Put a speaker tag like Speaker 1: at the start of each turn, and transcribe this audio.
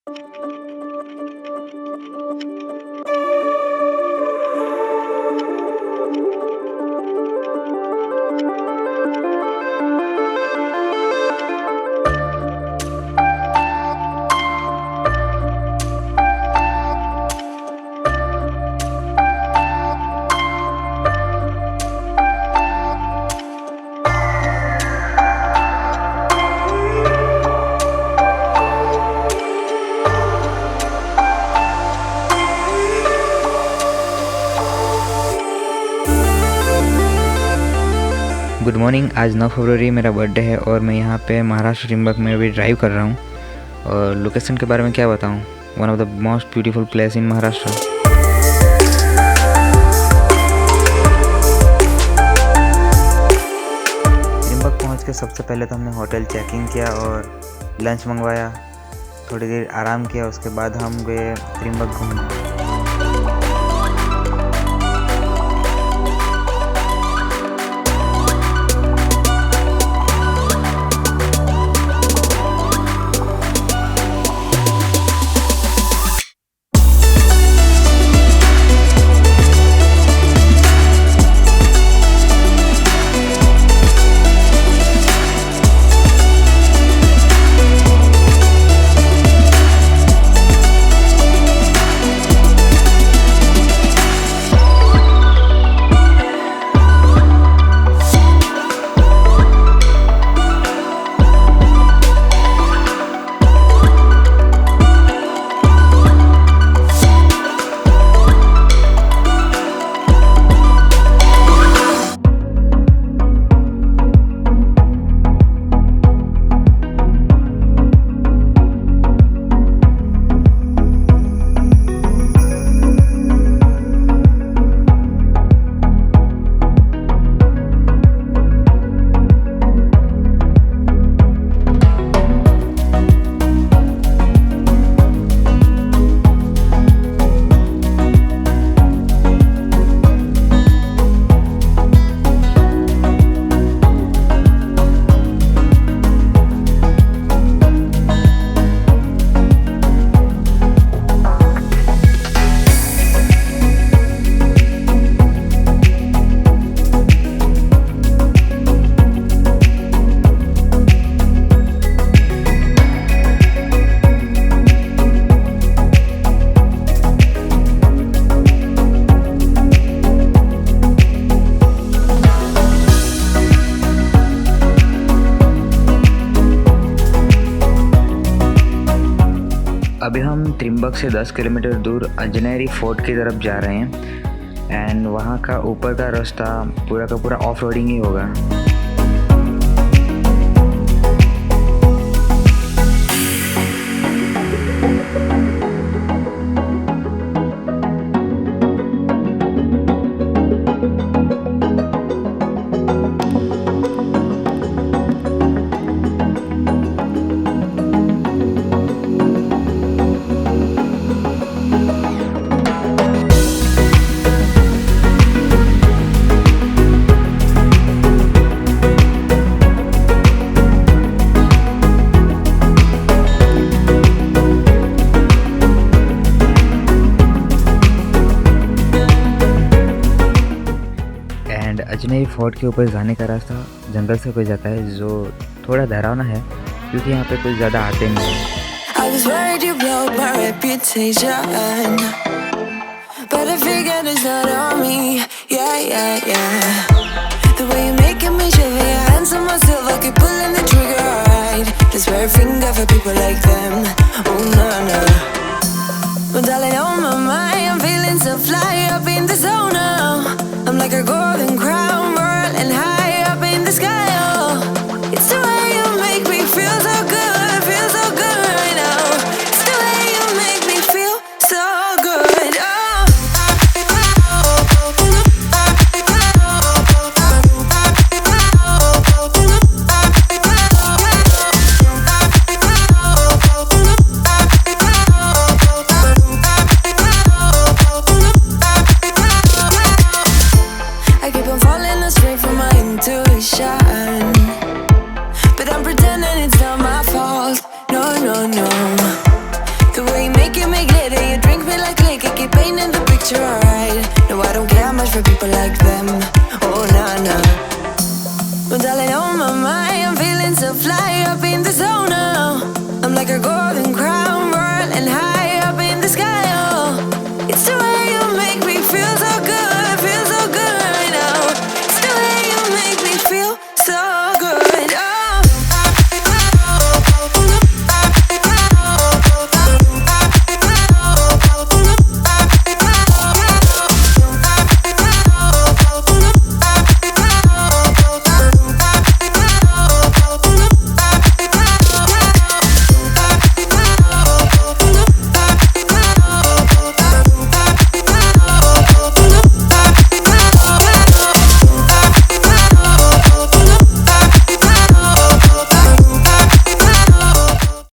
Speaker 1: Good morning. आज 9 फरवरी मेरा birthday है और मैं यहाँ पे महाराष्ट्र त्रिंबक में अभी ड्राइव कर रहा हूँ। और लोकेशन के बारे में क्या बताऊँ, one of the most beautiful place in Maharashtra. Trimbak पहुँच के सबसे पहले तो हमने होटल चेकिंग किया और लंच मंगवाया, थोड़ी देर आराम किया, उसके बाद हम गए त्रिंबक घूमने। अभी हम त्रिंबक से 10 किलोमीटर दूर अंजनेरी फोर्ट की तरफ जा रहे हैं एंड वहाँ का ऊपर का रास्ता पूरा का पूरा ऑफ रोडिंग ही होगा। अंजनेरी फोर्ट के ऊपर जाने का रास्ता जंगल से कोई जाता है, जो थोड़ा डरावना है क्योंकि यहाँ पे कुछ ज़्यादा आते नहीं हैं।
Speaker 2: I'm like a golden crown whirling high up in the sky. Oh, it's the way you make me feel so good right now. It's the way you make me feel so good. Oh. for people like them. Oh nah nah. But darling, on my mind, I'm feeling so fly up in the zone now. I'm like a golden crown.